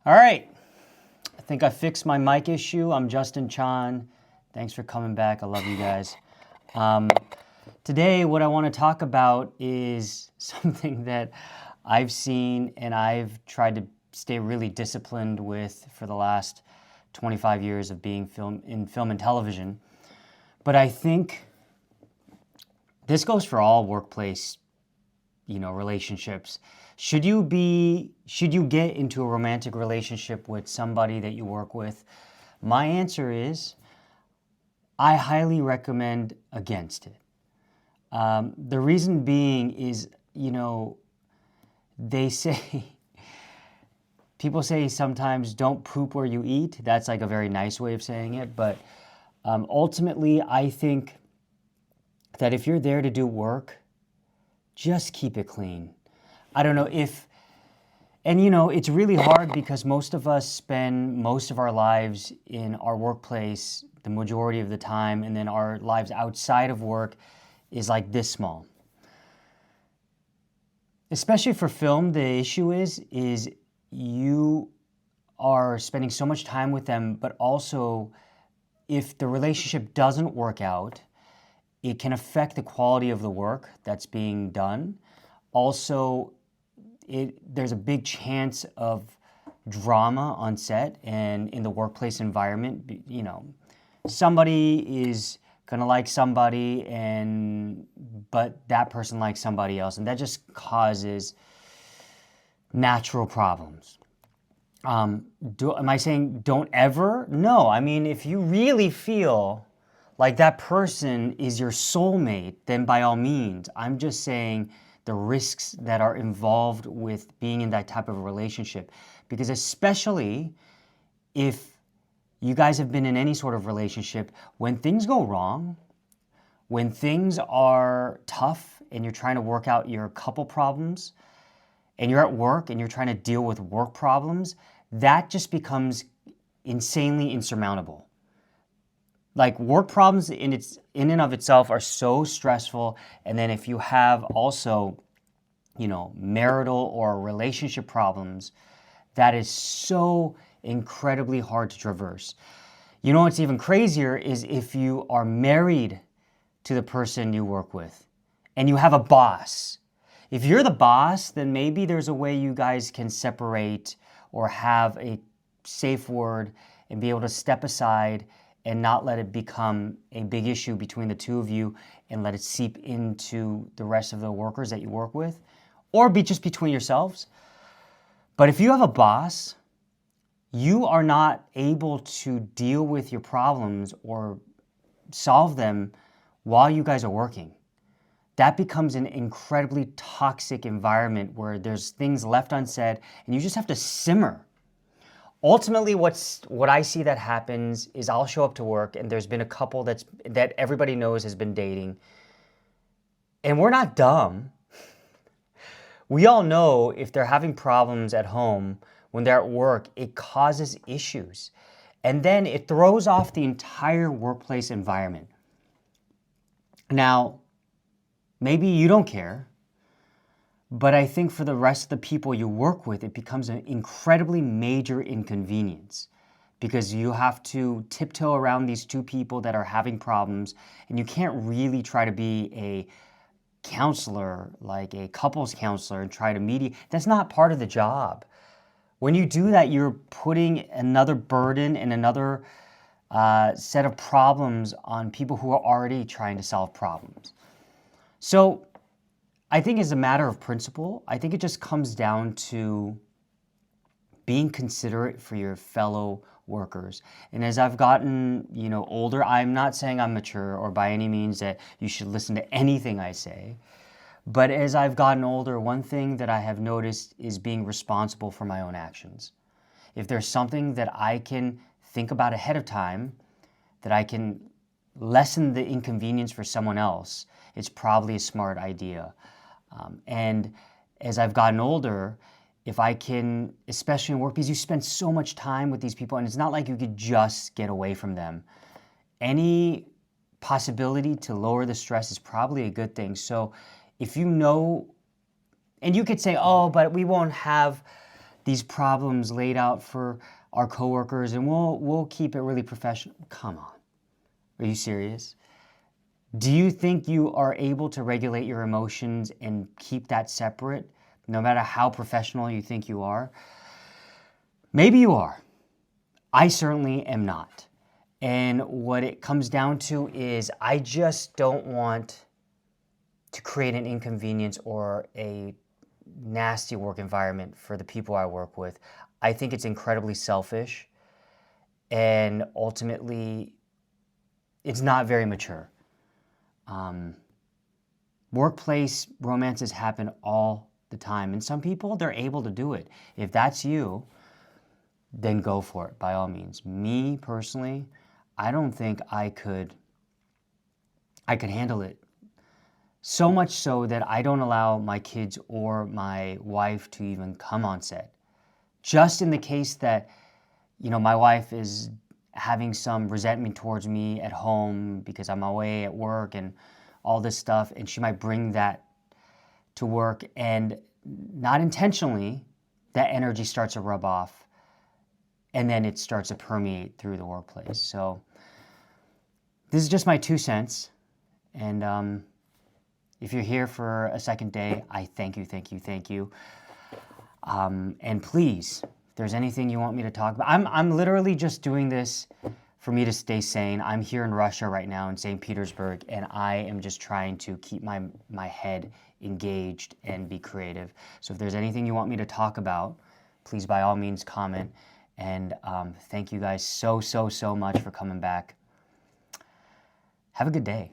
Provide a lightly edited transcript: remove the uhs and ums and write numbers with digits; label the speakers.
Speaker 1: All right, I think I fixed my mic issue. I'm Justin Chan. Thanks for coming back. I love you guys. Today, what I want to talk about is something that I've seen and I've tried to stay really disciplined with for the last 25 years of being in film and television. But I think this goes for all workplace, relationships. Should you get into a romantic relationship with somebody that you work with? My answer is, I highly recommend against it. The reason being is, they say, people say sometimes don't poop where you eat. That's like a very nice way of saying it. But ultimately, I think that if you're there to do work, just keep it clean. I don't know if, and it's really hard because most of us spend most of our lives in our workplace the majority of the time, and then our lives outside of work is like this small. Especially for film, the issue is you are spending so much time with them, but also if the relationship doesn't work out, it can affect the quality of the work that's being done. Also, there's a big chance of drama on set and in the workplace environment. Somebody is gonna like somebody, but that person likes somebody else, and that just causes natural problems. Am I saying don't ever? No, I mean, if you really feel like that person is your soulmate, then by all means. I'm just saying the risks that are involved with being in that type of a relationship. Because especially if you guys have been in any sort of relationship, when things go wrong, when things are tough and you're trying to work out your couple problems, and you're at work and you're trying to deal with work problems, that just becomes insanely insurmountable. Like, work problems in and of itself are so stressful, and then if you have also, marital or relationship problems, that is so incredibly hard to traverse. What's even crazier is if you are married to the person you work with, and you have a boss. If you're the boss, then maybe there's a way you guys can separate or have a safe word and be able to step aside and not let it become a big issue between the two of you and let it seep into the rest of the workers that you work with, or be just between yourselves. But if you have a boss, you are not able to deal with your problems or solve them while you guys are working. That becomes an incredibly toxic environment where there's things left unsaid and you just have to simmer. Ultimately, what I see that happens is I'll show up to work and there's been a couple that everybody knows has been dating. And we're not dumb. We all know if they're having problems at home, when they're at work, it causes issues. And then it throws off the entire workplace environment. Now, maybe you don't care, but I think for the rest of the people you work with, it becomes an incredibly major inconvenience because you have to tiptoe around these two people that are having problems, and you can't really try to be a counselor, like a couples counselor, and try to mediate. That's not part of the job. When you do that, you're putting another burden and another set of problems on people who are already trying to solve problems. So I think as a matter of principle, I think it just comes down to being considerate for your fellow workers. And as I've gotten, older, I'm not saying I'm mature or by any means that you should listen to anything I say. But as I've gotten older, one thing that I have noticed is being responsible for my own actions. If there's something that I can think about ahead of time, that I can lessen the inconvenience for someone else, it's probably a smart idea. And as I've gotten older, if I can, especially in work, because you spend so much time with these people, and it's not like you could just get away from them. Any possibility to lower the stress is probably a good thing. So if you know, and you could say, oh, but we won't have these problems laid out for our coworkers, and we'll keep it really professional. Come on. Are you serious? Do you think you are able to regulate your emotions and keep that separate, no matter how professional you think you are? Maybe you are. I certainly am not. And what it comes down to is I just don't want to create an inconvenience or a nasty work environment for the people I work with. I think it's incredibly selfish, and ultimately it's not very mature. Workplace romances happen all the time, and some people, they're able to do it. If that's you, then go for it, by all means. Me, personally, I don't think I could handle it. So much so that I don't allow my kids or my wife to even come on set. Just in the case that, my wife is having some resentment towards me at home because I'm away at work and all this stuff, and she might bring that to work, and not intentionally, that energy starts to rub off, and then it starts to permeate through the workplace. So this is just my 2 cents, and if you're here for a second day, I thank you, thank you, thank you. And please, if there's anything you want me to talk about, I'm literally just doing this for me to stay sane. I'm here in Russia right now, in St. Petersburg, and I am just trying to keep my head engaged and be creative. So if there's anything you want me to talk about, please by all means comment. And thank you guys so much for coming back. Have a good day.